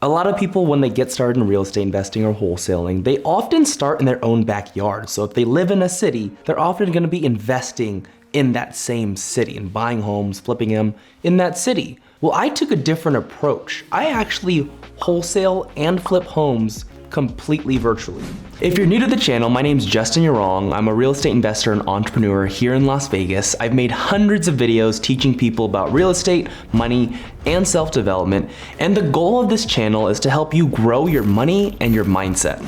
A lot of people, when they get started in real estate investing or wholesaling, they often start in their own backyard. So if they live in a city, they're often gonna be investing in that same city and buying homes, flipping them in that city. Well, I took a different approach. I actually wholesale and flip homes completely virtually. If you're new to the channel, my name's Justin Yurong. I'm a real estate investor and entrepreneur here in Las Vegas. I've made hundreds of videos teaching people about real estate, money, and self-development. And the goal of this channel is to help you grow your money and your mindset.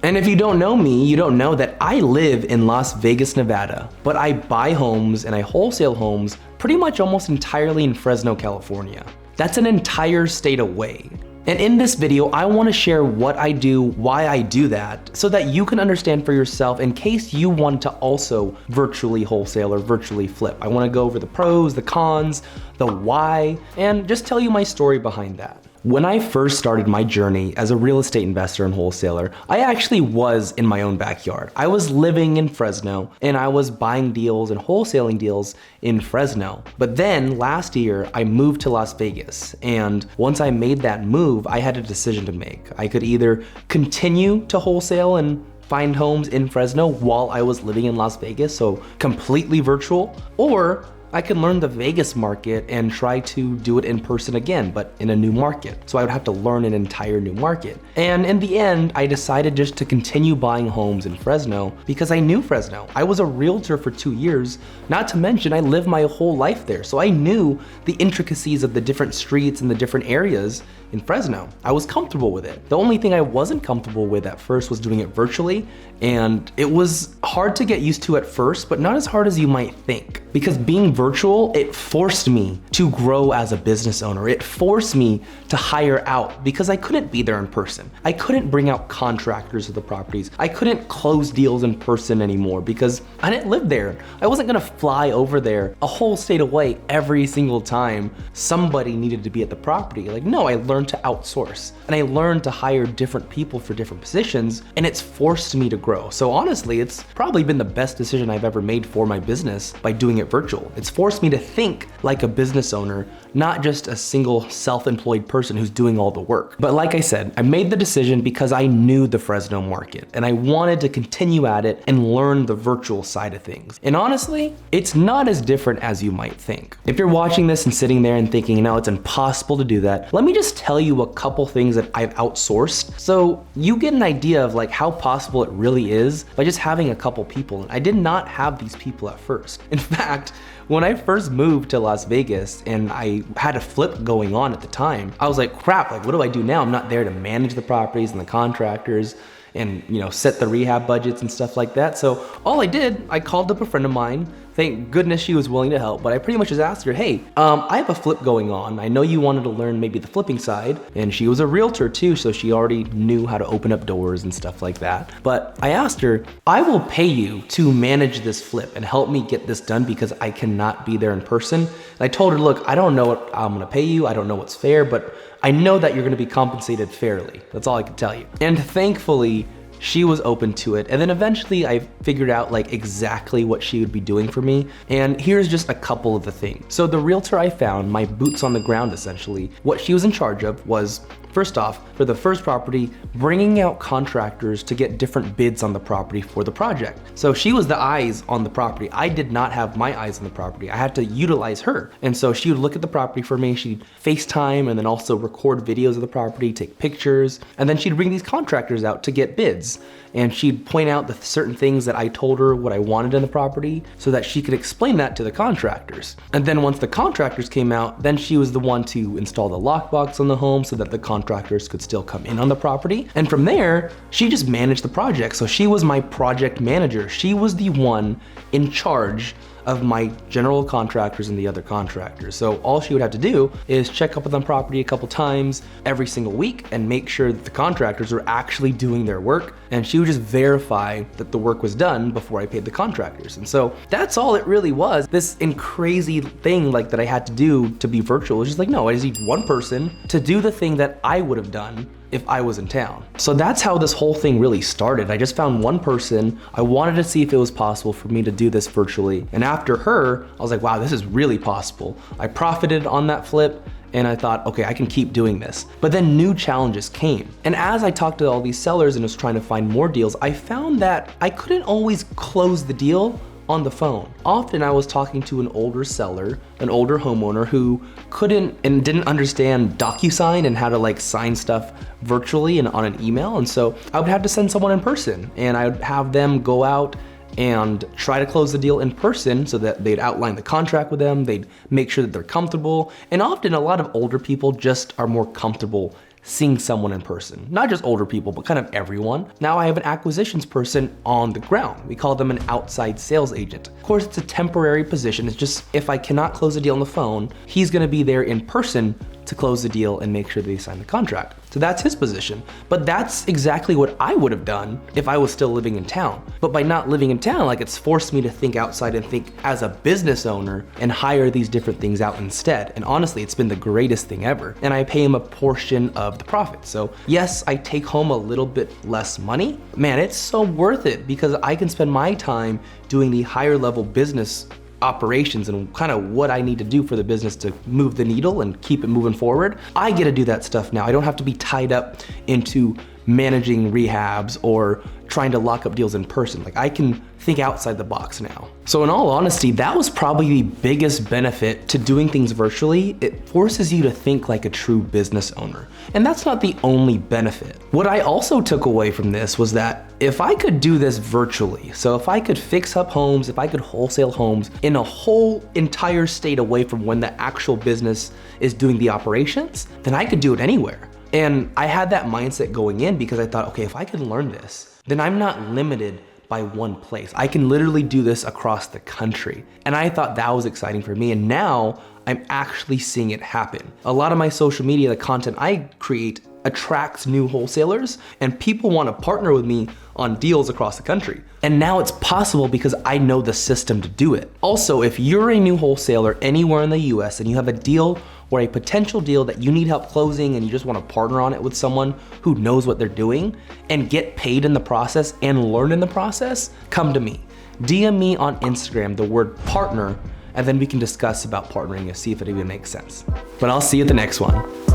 And if you don't know me, you don't know that I live in Las Vegas, Nevada, but I buy homes and I wholesale homes pretty much almost entirely in Fresno, California. That's an entire state away. And in this video, I want to share what I do, why I do that, so that you can understand for yourself in case you want to also virtually wholesale or virtually flip. I want to go over the pros, the cons, the why, and just tell you my story behind that. When I first started my journey as a real estate investor and wholesaler, I actually was in my own backyard. I was living in Fresno and I was buying deals and wholesaling deals in Fresno. But then last year I moved to Las Vegas, and once I made that move, I had a decision to make. I could either continue to wholesale and find homes in Fresno while I was living in Las Vegas, so completely virtual, or I could learn the Vegas market and try to do it in person again, but in a new market. So I would have to learn an entire new market. And in the end, I decided just to continue buying homes in Fresno because I knew Fresno. I was a realtor for 2 years, not to mention I lived my whole life there. So I knew the intricacies of the different streets and the different areas in Fresno. I was comfortable with it. The only thing I wasn't comfortable with at first was doing it virtually, and it was hard to get used to at first, but not as hard as you might think. Because being virtual, it forced me to grow as a business owner. It forced me to hire out because I couldn't be there in person. I couldn't bring out contractors to the properties. I couldn't close deals in person anymore because I didn't live there. I wasn't gonna fly over there a whole state away every single time somebody needed to be at the property. Like, no, I learned to outsource and I learned to hire different people for different positions, and it's forced me to grow. So honestly, it's probably been the best decision I've ever made for my business by doing it virtual. It's forced me to think like a business owner, not just a single self-employed person who's doing all the work. But like I said, I made the decision because I knew the Fresno market and I wanted to continue at it and learn the virtual side of things. And honestly, it's not as different as you might think. If you're watching this and sitting there and thinking, no, it's impossible to do that, let me just tell you a couple things that I've outsourced so you get an idea of like how possible it really is by just having a couple people. And I did not have these people at first. In fact, when I first moved to Las Vegas and I had a flip going on at the time, I was like, crap, like what do I do now? I'm not there to manage the properties and the contractors and set the rehab budgets and stuff like that. So all I did, I called up a friend of mine. Thank goodness she was willing to help, but I pretty much just asked her, hey, I have a flip going on. I know you wanted to learn maybe the flipping side, and she was a realtor too, so she already knew how to open up doors and stuff like that. But I asked her, I will pay you to manage this flip and help me get this done because I cannot be there in person. And I told her, look, I don't know what I'm gonna pay you. I don't know what's fair, but I know that you're gonna be compensated fairly. That's all I can tell you. And thankfully, she was open to it. And then eventually I figured out like exactly what she would be doing for me. And here's just a couple of the things. So the realtor I found, my boots on the ground essentially, what she was in charge of was, first off, for the first property, bringing out contractors to get different bids on the property for the project. So she was the eyes on the property. I did not have my eyes on the property. I had to utilize her. And so she would look at the property for me. She'd FaceTime and then also record videos of the property, take pictures, and then she'd bring these contractors out to get bids. And she'd point out the certain things that I told her what I wanted in the property so that she could explain that to the contractors. And then once the contractors came out, then she was the one to install the lockbox on the home so that the contractors could still come in on the property. And from there, she just managed the project. So she was my project manager. She was the one in charge of my general contractors and the other contractors. So all she would have to do is check up on the property a couple times every single week and make sure that the contractors were actually doing their work. And she would just verify that the work was done before I paid the contractors. And so that's all it really was. This crazy thing like that I had to do to be virtual was just like, no, I just need one person to do the thing that I would have done if I was in town. So that's how this whole thing really started. I just found one person. I wanted to see if it was possible for me to do this virtually. And after her, I was like, wow, this is really possible. I profited on that flip And I thought, okay, I can keep doing this. But then new challenges came. And as I talked to all these sellers and was trying to find more deals, I found that I couldn't always close the deal on the phone. Often I was talking to an older seller, an older homeowner who couldn't and didn't understand DocuSign and how to like sign stuff virtually and on an email. And so I would have to send someone in person, and I would have them go out and try to close the deal in person so that they'd outline the contract with them, they'd make sure that they're comfortable. And often a lot of older people just are more comfortable seeing someone in person. Not just older people, but kind of everyone. Now I have an acquisitions person on the ground. We call them an outside sales agent. Of course, it's a temporary position. It's just if I cannot close a deal on the phone, he's gonna be there in person to close the deal and make sure that they sign the contract. So that's his position. But that's exactly what I would have done if I was still living in town. But by not living in town, like it's forced me to think outside and think as a business owner and hire these different things out instead. And honestly, it's been the greatest thing ever. And I pay him a portion of the profit. So yes, I take home a little bit less money. Man, it's so worth it because I can spend my time doing the higher level business operations and kind of what I need to do for the business to move the needle and keep it moving forward. I get to do that stuff now. I don't have to be tied up into managing rehabs or trying to lock up deals in person. Like I can think outside the box now. So in all honesty, that was probably the biggest benefit to doing things virtually. It forces you to think like a true business owner. And that's not the only benefit. What I also took away from this was that if I could do this virtually, so if I could fix up homes, if I could wholesale homes in a whole entire state away from when the actual business is doing the operations, then I could do it anywhere. And I had that mindset going in because I thought, okay, if I can learn this, then I'm not limited by one place. I can literally do this across the country. And I thought that was exciting for me. And now I'm actually seeing it happen. A lot of my social media, the content I create attracts new wholesalers, and people want to partner with me on deals across the country. And now it's possible because I know the system to do it. Also, if you're a new wholesaler anywhere in the US and you have a deal or a potential deal that you need help closing and you just want to partner on it with someone who knows what they're doing and get paid in the process and learn in the process, come to me. DM me on Instagram the word partner, and then we can discuss about partnering and see if it even makes sense. But I'll see you at the next one.